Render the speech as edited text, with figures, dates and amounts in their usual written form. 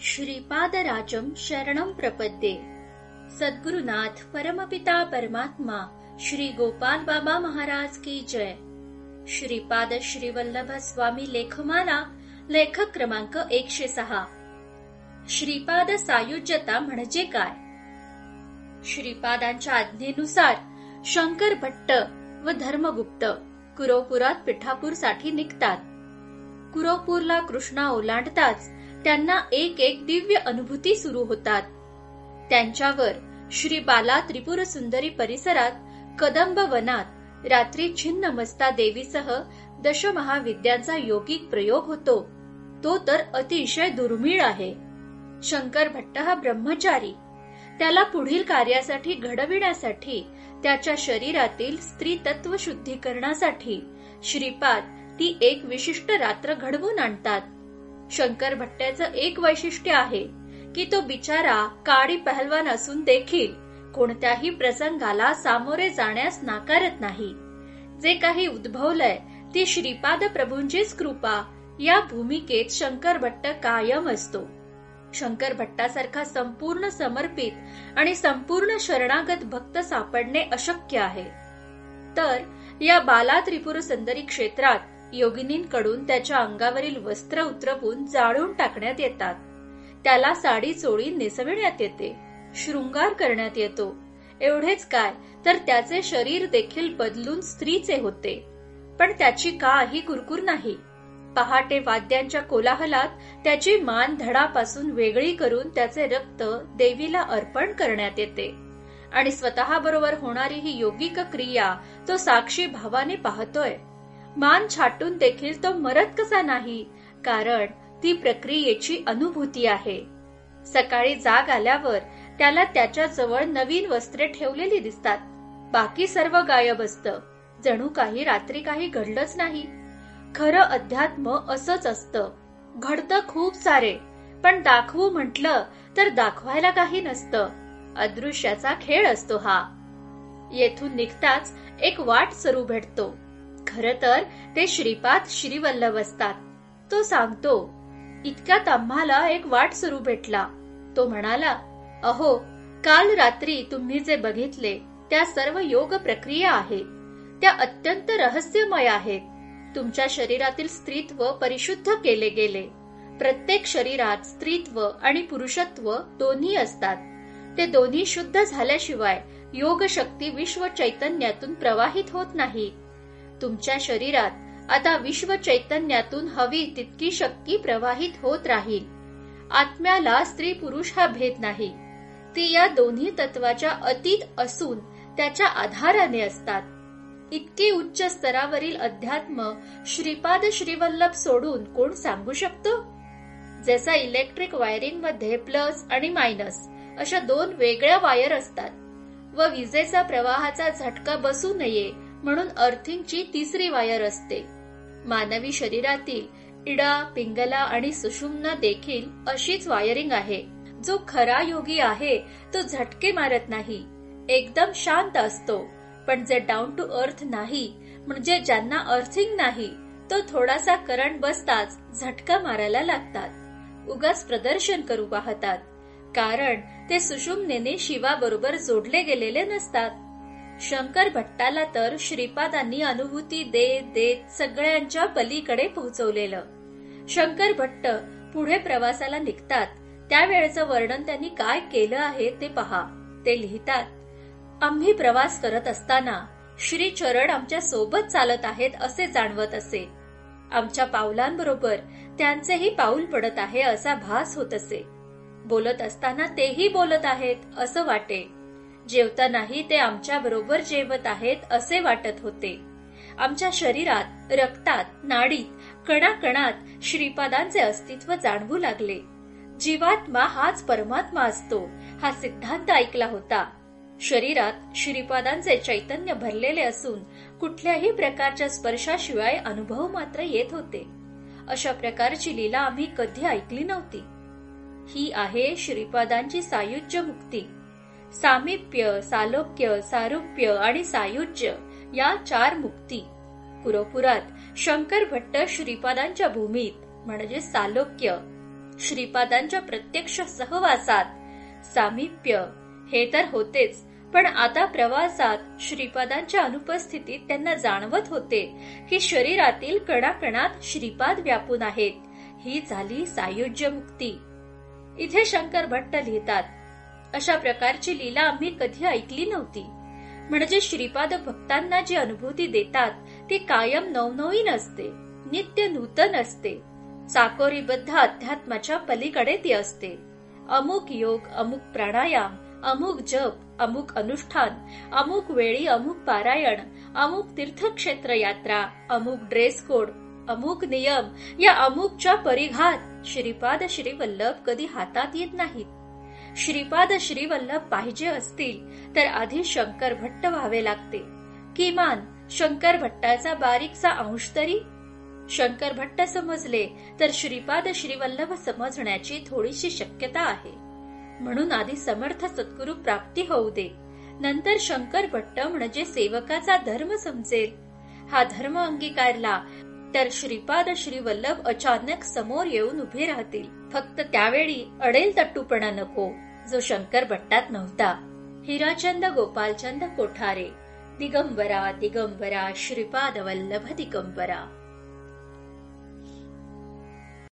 श्रीपादराजं शरणं प्रपद्ये। सद्गुरुनाथ परमपिता परमात्मा श्री गोपाल बाबा महाराज की जय। श्रीपाद श्रीवल्लभ स्वामी लेखमाला लेखक क्रमांक 106। श्रीपाद सायुज्यता म्हणजे काय? श्रीपादांच्या आज्ञेनुसार शंकर भट्ट व धर्मगुप्त कुरोपुरात पिठापूरसाठी निघतात. कुरोपूरला कृष्णा ओलांडताच त्यांना एक एक दिव्य अनुभूती सुरू होतात. त्यांच्यावर श्री बाला त्रिपुर सुंदरी परिसरात कदंब वनात रात्री छिन्नमस्ता देवीसह दशमहाविद्यांचा योगिक प्रयोग होतो. तो तर अतिशय दुर्मिळ आहे. शंकर भट्ट हा ब्रह्मचारी. त्याला पुढील कार्यासाठी घडविण्यासाठी त्याच्या शरीरातील स्त्री तत्व शुद्धीकरणासाठी श्रीपाद ती एक विशिष्ट रात्र घडवून आणतात. शंकर भट्टाचं एक वैशिष्ट्य आहे की तो बिचारा काडी पहलवान असून देखील कोणत्याही प्रसंगाला सामोरे जाण्यास नाकारत नाही. जे काही उद्भवलंय ती श्रीपाद प्रभूंचीच कृपा या भूमिकेत शंकर भट्ट कायम असतो. शंकर भट्टासारखा संपूर्ण समर्पित आणि संपूर्ण शरणागत भक्त सापडणे अशक्य आहे. तर या बाला त्रिपुर सुंदरी क्षेत्रात योगिनींकडून त्याच्या अंगावरील वस्त्र उतरवून जाळून टाकण्यात येतात. त्याला साडी चोळी नेसविण्यात येते, शृंगार करण्यात येतो. एवढेच काय तर त्याचे शरीर देखील बदलून स्त्रीचे होते. पण त्याची काही कुरकुर नाही. पहाटे वाद्यांच्या कोलाहलात त्याची मान धडापासून वेगळी करून त्याचे रक्त देवीला अर्पण करण्यात येते आणि स्वतः बरोबर होणारी ही योगिक क्रिया तो साक्षी भावाने पाहतोय. मान छाटून देखील तो मरत कसा नाही? कारण ती प्रक्रियेची अनुभूती आहे. सकाळी जाग आल्यावर त्याला त्याच्या जवळ नवीन वस्त्रे ठेवलेली दिसतात. बाकी सर्व गायब असतं. जणू काही रात्री काही घडलंच नाही. खरं अध्यात्म असंच असतं. घडतं खूप सारे, पण दाखवू म्हटलं तर दाखवायला काही नसतं. अदृश्याचा खेळ असतो हा. येथून निघताच एक वाट सरू भेटतो. खरं तर ते श्रीपाद श्रीवल्लभ असतात. तो सांगतो, इतक्यात आम्हाला एक वाट सरू भेटला. तो म्हणाला, अहो, काल रात्री तुम्ही जे बघितले त्या सर्व योग प्रक्रिया आहेत. त्या अत्यंत रहस्यमय आहेत. तुमच्या शरीरातील स्त्रीत्व परिशुद्ध केले गेले. प्रत्येक शरीरात स्त्रीत्व आणि पुरुषत्व दोन्ही असतात. ते दोन्ही शुद्ध झाल्याशिवाय योग शक्ती विश्व चैतन्यातून प्रवाहित होत नाही. तुमच्या शरीरात आता विश्व चैतन्यातून हवी तितकी शक्ती प्रवाहित होत राहील. आत्म्याला स्त्री पुरुष हा भेद नाही. ती या दोन्ही तत्वाच्या अतीत असून त्याच्या आधाराने असतात. इतकी उच्च स्तरावरील अध्यात्म श्रीपाद श्रीवल्लभ सोडून कोण सांगू शकतो? जसा इलेक्ट्रिक वायरिंग मध्ये प्लस आणि मायनस अशा दोन वेगळ्या वायर असतात व विजेचा प्रवाहाचा झटका बसू नये म्हणून अर्थिंगची तिसरी वायर असते. मानवी शरीरातील इडा, पिंगला आणि सुषुम्ना देखील अशीच वायरिंग आहे. जो खरा योगी आहे तो झटके मारत नाही, एकदम शांत असतो. पण जे डाऊन टू अर्थ नाही, म्हणजे ज्यांना अर्थिंग नाही, तो थोडासा करंट बसताच झटका मारायला लागतात. उगाच प्रदर्शन करू पाहतात. कारण ते सुषुम्नेने शिवाबरोबर जोडले गेलेले नसतात. शंकर भट्टाला तर श्रीपादांनी अनुभूती देत देत सगळ्यांच्या पलीकडे पोहोचवलेलं. शंकर भट्ट पुढे प्रवासाला निघतात. त्यावेळेचं वर्णन त्यांनी काय केलं आहे ते पहा. ते लिहितात, आम्ही प्रवास करत असताना श्री चरण आमच्या सोबत चालत आहेत असे जाणवत असे. आमच्या पावलांबरोबर त्यांचेही पाऊल पडत आहे असा भास होत असे. बोलत असताना तेही बोलत आहेत असं वाटे. जेवतानाही ते आमच्या बरोबर जेवत आहेत असे वाटत होते. आमच्या शरीरात, रक्तात, नाडीत, कणाकणात श्रीपादांचे अस्तित्व जाणवू लागले. जीवात्मा हाच परमात्मा असतो हा सिद्धांत ऐकला होता. शरीरात श्रीपादांचे चैतन्य भरलेले असून कुठल्याही प्रकारच्या स्पर्शाशिवाय अनुभव मात्र येत होते. अशा प्रकारची लीला आम्ही कधी ऐकली नव्हती. ही आहे श्रीपादांची सायुज्य मुक्ती. सामिप्य, सालोक्य, सारुप्य आणि सायुज्य या 4 मुक्ती. कुरोपुरात शंकर भट्ट श्रीपादांच्या भूमीत म्हणजे सालोक्य श्रीपादांच्या प्रत्यक्ष सहवासात सामिप्य हे तर होतेच, पण आता प्रवासात श्रीपादांच्या अनुपस्थितीत त्यांना जाणवत होते की शरीरातील कणाकणात श्रीपाद व्यापून आहेत. ही झाली सायुज्य मुक्ती. इथे शंकर भट्ट लिहितात, अशा प्रकारची लीला आम्ही कधी ऐकली नव्हती. म्हणजे श्रीपाद भक्तांना जी अनुभूती देतात ती कायम नवनवीन असते, नित्य नूतन असते, चाकोरीबद्ध अध्यात्माच्या पलीकडे ती असते. अमुक योग, अमुक प्राणायाम, अमुक जप, अमुक अनुष्ठान, अमुक वेळी अमुक पारायण, अमुक तीर्थक्षेत्र यात्रा, अमुक ड्रेस कोड, अमुक नियम, या अमुकच्या परिघात श्रीपाद श्रीवल्लभ कधी हातात येत नाहीत. श्रीपाद श्रीवल्लभ पाहिजे असतील तर आधी शंकर भट्ट व्हावे लागते. किमान शंकर भट्टाचा बारीकसा अंश तरी. शंकर भट्ट समजले तर श्रीपाद श्रीवल्लभ समजण्याची थोडीशी शक्यता आहे. म्हणून आधी समर्थ सद्गुरू प्राप्ती होऊ दे, नंतर शंकर भट्ट म्हणजे सेवकाचा धर्म समजेल. हा धर्म अंगीकारला तर श्रीपाद श्रीवल्लभ अचानक समोर येऊन उभे राहतील. फक्त त्यावेळी अडेल तट्टूपणा नको, जो शंकर भट्टात नव्हता. हिराचंद गोपालचंद कोठारे. दिगंबरा दिगंबरा श्रीपाद वल्लभ दिगंबरा.